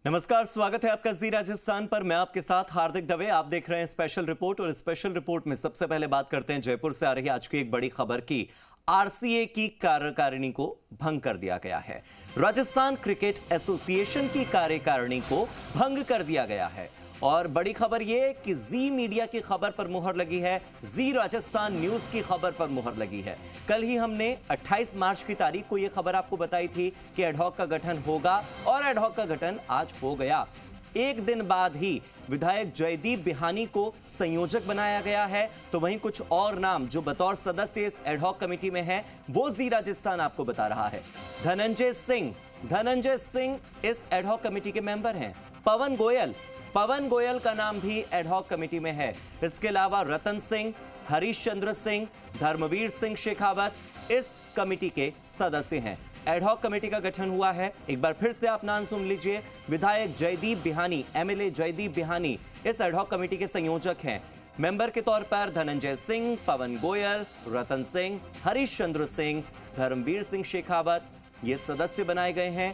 नमस्कार, स्वागत है आपका जी राजस्थान पर। मैं आपके साथ हार्दिक दवे। आप देख रहे हैं स्पेशल रिपोर्ट और स्पेशल रिपोर्ट में सबसे पहले बात करते हैं जयपुर से आ रही आज की एक बड़ी खबर की। आरसीए की कार्यकारिणी को भंग कर दिया गया है। राजस्थान क्रिकेट एसोसिएशन की कार्यकारिणी को भंग कर दिया गया है और बड़ी खबर यह कि जी मीडिया की खबर पर मुहर लगी है, जी राजस्थान न्यूज की खबर पर मुहर लगी है। कल ही हमने 28 मार्च की तारीख को यह खबर आपको बताई थी कि एडहॉक का गठन होगा और एडहॉक का गठन आज हो गया। एक दिन बाद ही विधायक जयदीप बिहानी को संयोजक बनाया गया है, तो वहीं कुछ और नाम जो बतौर सदस्य इस एडहॉक कमेटी में हैं, वो जी राजस्थान आपको बता रहा है। धनंजय सिंह इस एडहॉक कमेटी के मेंबर हैं। पवन गोयल का नाम भी एडहॉक कमेटी में है। इसके अलावा रतन सिंह, हरीश चंद्र सिंह, धर्मवीर सिंह शेखावत इस कमेटी के सदस्य हैं। एडहॉक कमेटी का गठन हुआ है। एक बार फिर से आप नाम सुन लीजिए। विधायक जयदीप बिहानी, एमएलए जयदीप बिहानी इस एडहॉक कमेटी के संयोजक हैं। मेंबर के तौर पर धनंजय सिंह, पवन गोयल, रतन सिंह, हरीश चंद्र सिंह, धर्मवीर सिंह शेखावत ये सदस्य बनाए गए हैं।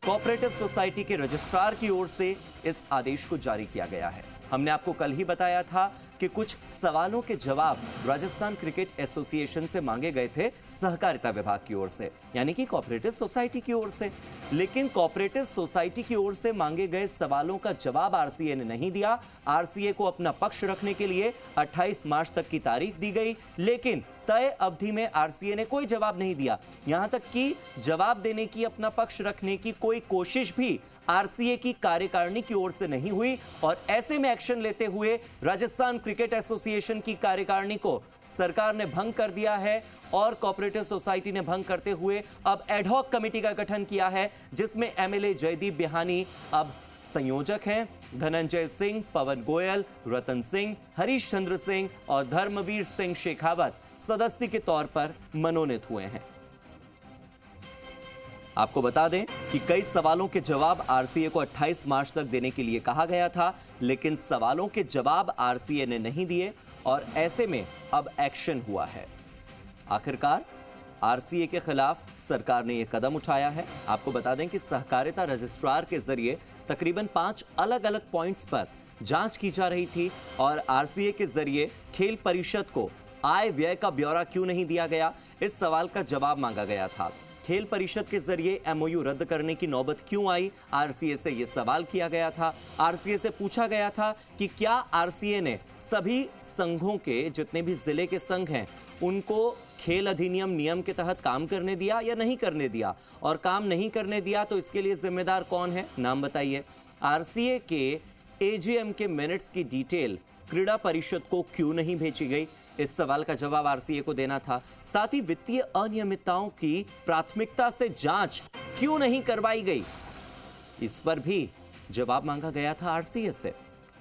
कोऑपरेटिव सोसाइटी के रजिस्ट्रार की ओर से इस आदेश को जारी किया गया है। हमने आपको कल ही बताया था कि कुछ सवालों के जवाब राजस्थान क्रिकेट एसोसिएशन से मांगे गए थे सहकारिता विभाग की ओर से, यानी कि कोऑपरेटिव सोसाइटी की ओर से। लेकिन कोऑपरेटिव सोसाइटी की ओर से मांगे गए सवालों का जवाब आरसीए ने नहीं दिया। आरसीए को अपना पक्ष रखने के लिए 28 मार्च तक की तारीख दी गई, लेकिन तय अवधि में आरसीए ने कोई जवाब नहीं दिया। यहां तक कि जवाब देने की, अपना पक्ष रखने की कोई कोशिश भी आरसीए की कार्यकारिणी की ओर से नहीं हुई और ऐसे में एक्शन लेते हुए राजस्थान क्रिकेट एसोसिएशन की कार्यकारिणी को सरकार ने भंग कर दिया है और कोऑपरेटिव सोसाइटी ने भंग करते हुए अब एडहॉक कमेटी का गठन किया है, जिसमें एमएलए जयदीप बिहानी अब संयोजक हैं। धनंजय सिंह, पवन गोयल, रतन सिंह, हरीश चंद्र सिंह और धर्मवीर सिंह शेखावत सदस्य के तौर पर मनोनीत हुए हैं। आपको बता दें कि कई सवालों के जवाब आरसीए को 28 मार्च तक देने के लिए कहा गया था, लेकिन सवालों के जवाब आरसीए ने नहीं दिए और ऐसे में अब एक्शन हुआ है। आखिरकार आरसीए के खिलाफ सरकार ने यह कदम उठाया है। आपको बता दें कि सहकारिता रजिस्ट्रार के जरिए तकरीबन 5 अलग अलग पॉइंट्स पर जांच की जा रही थी और आरसीए के जरिए खेल परिषद को आय व्यय का ब्यौरा क्यों नहीं दिया गया, इस सवाल का जवाब मांगा गया था। खेल परिषद के जरिए एमओयू रद्द करने की नौबत क्यों आई, आरसीए से यह सवाल किया गया था। आरसीए से पूछा गया था कि क्या आरसीए ने सभी संघों के, जितने भी जिले के संघ हैं, उनको खेल अधिनियम नियम के तहत काम करने दिया या नहीं करने दिया, और काम नहीं करने दिया तो इसके लिए जिम्मेदार कौन है, नाम बताइए। आरसीए के एजीएम के मिनट्स की डिटेल क्रीड़ा परिषद को क्यों नहीं भेजी गई, इस सवाल का जवाब आरसीए को देना था। साथ ही वित्तीय अनियमितताओं की प्राथमिकता से जांच क्यों नहीं करवाई गई, इस पर भी जवाब मांगा गया था आरसीए से।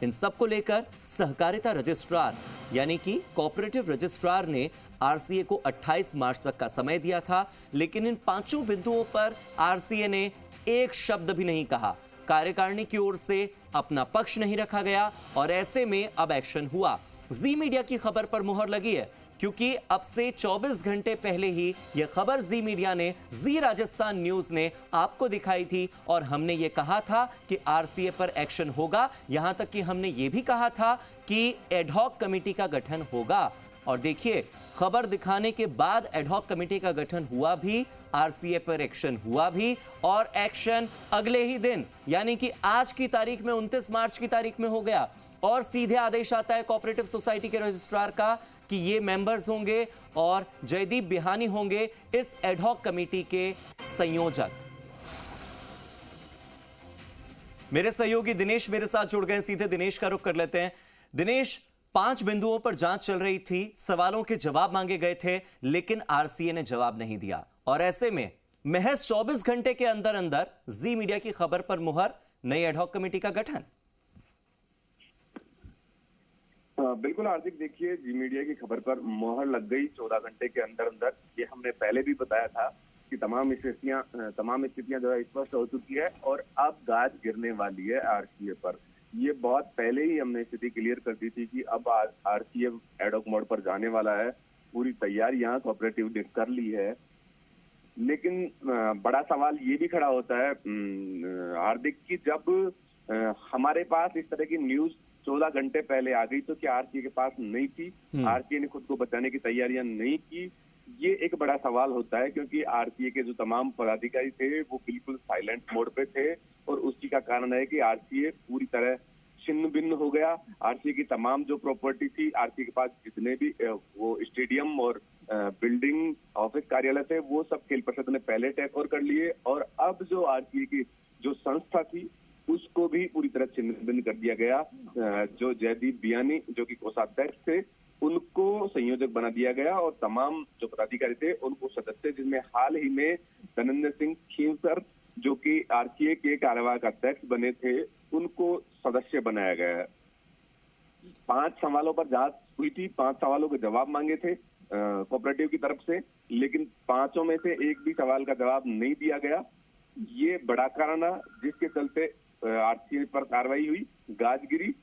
इन सब को लेकर सहकारिता रजिस्ट्रार यानी कि कोऑपरेटिव रजिस्ट्रार ने आरसीए को 28 मार्च तक का समय दिया था, लेकिन इन 5 बिंदुओं पर आरसीए ने एक शब्द भी नहीं कहा। कार्यकारिणी की ओर से अपना पक्ष नहीं रखा गया और ऐसे में अब एक्शन हुआ। जी मीडिया की खबर पर मुहर लगी है, क्योंकि अब से 24 घंटे पहले ही यह खबर जी मीडिया ने, जी राजस्थान न्यूज ने आपको दिखाई थी और हमने यह कहा था कि आरसीए पर एक्शन होगा। यहां तक कि हमने यह भी कहा था कि एडहॉक कमेटी का गठन होगा और देखिए, खबर दिखाने के बाद एडहॉक कमेटी का गठन हुआ भी, आरसीए पर एक्शन हुआ भी और एक्शन अगले ही दिन यानी कि आज की तारीख में 29 मार्च की तारीख में हो गया और सीधे आदेश आता है कोऑपरेटिव सोसाइटी के रजिस्ट्रार का कि ये मेंबर्स होंगे और जयदीप बिहानी होंगे इस एडहॉक कमेटी के संयोजक। मेरे सहयोगी दिनेश मेरे साथ जुड़ गए, सीधे दिनेश का रुख कर लेते हैं। दिनेश, 5 बिंदुओं पर जांच चल रही थी, सवालों के जवाब मांगे गए थे, लेकिन आरसीए ने जवाब नहीं दिया और ऐसे में महज 24 घंटे के अंदर अंदर जी मीडिया की खबर पर मुहर, नई एडहॉक कमेटी का गठन। बिल्कुल हार्दिक, देखिए जी मीडिया की खबर पर मोहर लग गई 14 घंटे के अंदर अंदर। ये हमने पहले भी बताया था कि तमाम स्थितियां जो है स्पष्ट हो चुकी है और अब गाज गिरने वाली है आरसीए पर। ये बहुत पहले ही हमने स्थिति क्लियर कर दी थी कि अब आरसीए एडहॉक मोड पर जाने वाला है। पूरी तैयारी यहाँ कोऑपरेटिव ने कर ली है लेकिन बड़ा सवाल ये भी खड़ा होता है हार्दिक, की जब हमारे पास इस तरह की न्यूज 14 घंटे पहले आ गई तो क्या आरसीए के पास नहीं थी? आरसीए ने खुद को बचाने की तैयारियां नहीं की? ये एक बड़ा सवाल होता है, क्योंकि आरसीए के जो तमाम पदाधिकारी थे वो बिल्कुल साइलेंट मोड पे थे, और उसी का कारण है कि आरसीए पूरी तरह छिन्न भिन्न हो गया। आरसीए की तमाम जो प्रॉपर्टी थी, आरसीए के पास जितने भी वो स्टेडियम और बिल्डिंग, ऑफिस, कार्यालय थे, वो सब खेल परिषद ने पहले टेक ओवर कर लिए, और अब जो आरसीए की जो संस्था थी उसको भी पूरी तरह छिन्न भिन्न कर दिया गया। जो जयदीप बियानी जो कि कोषाध्यक्ष थे उनको संयोजक बना दिया गया, और तमाम जो पदाधिकारी थे उनको सदस्य, जिनमें हाल ही में धनंजय सिंह खींवसर जो कि आरसीए के कार्यवाहक अध्यक्ष बने थे, उनको सदस्य बनाया गया है। 5 सवालों पर जांच हुई थी, 5 सवालों के जवाब मांगे थे कोऑपरेटिव की तरफ से, लेकिन 5 में से एक भी सवाल का जवाब नहीं दिया गया। ये बड़ा कारण है जिसके चलते आरसीए पर कार्रवाई हुई, गाज गिरी,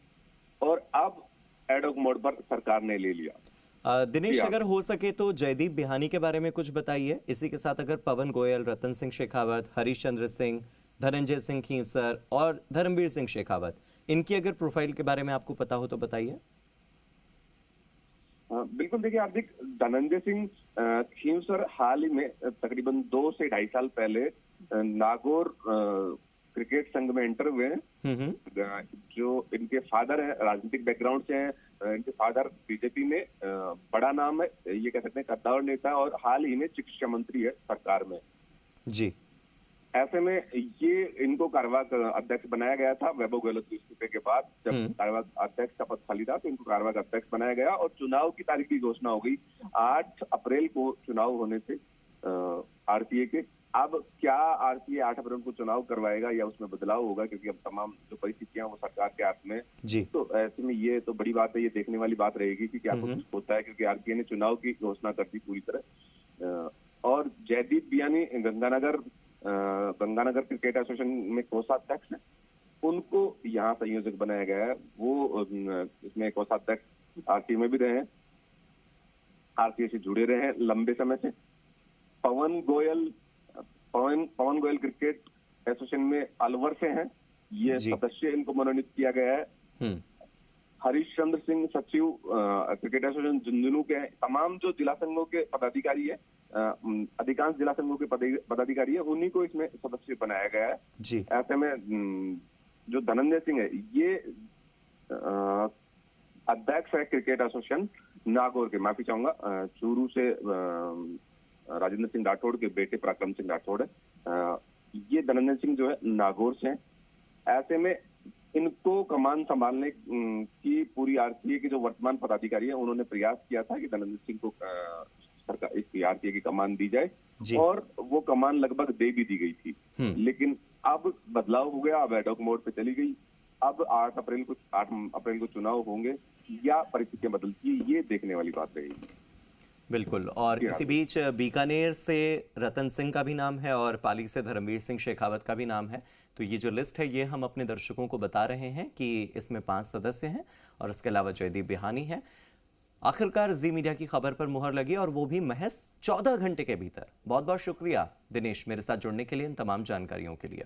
और अब एडॉक मोड पर सरकार ने ले लिया। दिनेश, अगर हो सके तो जयदीप बिहानी के बारे में कुछ बताइए। इसी के साथ अगर पवन गोयल, रतन सिंह शेखावत, हरीशचंद्र सिंह, धनंजय सिंह खींवसर और धर्मवीर सिंह शेखावत, इनकी अगर प्रोफाइल के बारे में आपको पता हो तो बताइए। बिल्कुल, देखिए हार्दिक, धनंजय सिंह खींवसर हाल ही में तकरीबन 2 से 2.5 साल पहले नागौर क्रिकेट संघ में एंटर हुए हैं। जो इनके फादर है, राजनीतिक बैकग्राउंड से हैं, इनके फादर बीजेपी में बड़ा नाम है, ये कह सकते हैं कद्दावर नेता, और हाल ही में शिक्षा मंत्री है सरकार में जी। ऐसे में ये इनको कार्यवाहक अध्यक्ष बनाया गया था वैभव गहलोत के इस्तीफे के बाद। जब कार्यवाहक अध्यक्ष का पद खाली था तो इनको कार्यवाहक अध्यक्ष बनाया गया, और चुनाव की तारीख की घोषणा हो गई। 8 अप्रैल को चुनाव होने थे आरसीए के। अब क्या आरसीए 8 अप्रैल को चुनाव करवाएगा या उसमें बदलाव होगा, क्योंकि अब तमाम जो परिस्थितियां वो सरकार के हाथ में जी। तो ऐसे में ये तो बड़ी बात है, ये देखने वाली बात रहेगी कि क्या कुछ होता है, क्योंकि आरसीए ने चुनाव की घोषणा कर दी पूरी तरह। और जयदीप बियानी गंगानगर क्रिकेट एसोसिएशन में कोषाध्यक्ष है, उनको यहाँ संयोजक बनाया गया है। वो इसमें कोषाध्यक्ष आरसीए में भी रहे हैं, आरसीए से जुड़े रहे हैं लंबे समय से। पवन गोयल क्रिकेट एसोसिएशन में अलवर से हैं, ये सदस्य इनको मनोनीत किया गया है। हरीशचंद्र सिंह सचिव क्रिकेट एसोसिएशन झुंझुनू के हैं। तमाम जो जिला संघों के पदाधिकारी है, अधिकांश जिला संघों के पदाधिकारी है, उन्हीं को इसमें सदस्य बनाया गया है जी। ऐसे में जो धनंजय सिंह है, ये अध्यक्ष है क्रिकेट एसोसिएशन नागौर के, माफी चाहूंगा, चूरू से राजेंद्र सिंह राठौड़ के बेटे पराक्रम सिंह राठौड़ है। ये धनंजय सिंह जो है नागौर से हैं। ऐसे में इनको कमान संभालने की पूरी आरसीए के जो वर्तमान पदाधिकारी है, उन्होंने प्रयास किया था कि धनंजय सिंह को सरकार इस आरसीए की कमान दी जाए, और वो कमान लगभग दे भी दी गई थी। लेकिन अब बदलाव हो गया, अब एडॉक मोड पे चली गई। अब 8 अप्रैल को चुनाव होंगे या परिस्थितियां बदलती है, ये देखने वाली बात रहेगी। बिल्कुल। और इसी बीच बीकानेर से रतन सिंह का भी नाम है और पाली से धर्मवीर सिंह शेखावत का भी नाम है। तो ये जो लिस्ट है ये हम अपने दर्शकों को बता रहे हैं कि इसमें 5 सदस्य हैं, और इसके अलावा जयदीप बिहानी है। आखिरकार जी मीडिया की खबर पर मुहर लगी, और वो भी महज 14 घंटे के भीतर। बहुत बहुत शुक्रिया दिनेश, मेरे साथ जुड़ने के लिए, इन तमाम जानकारियों के लिए।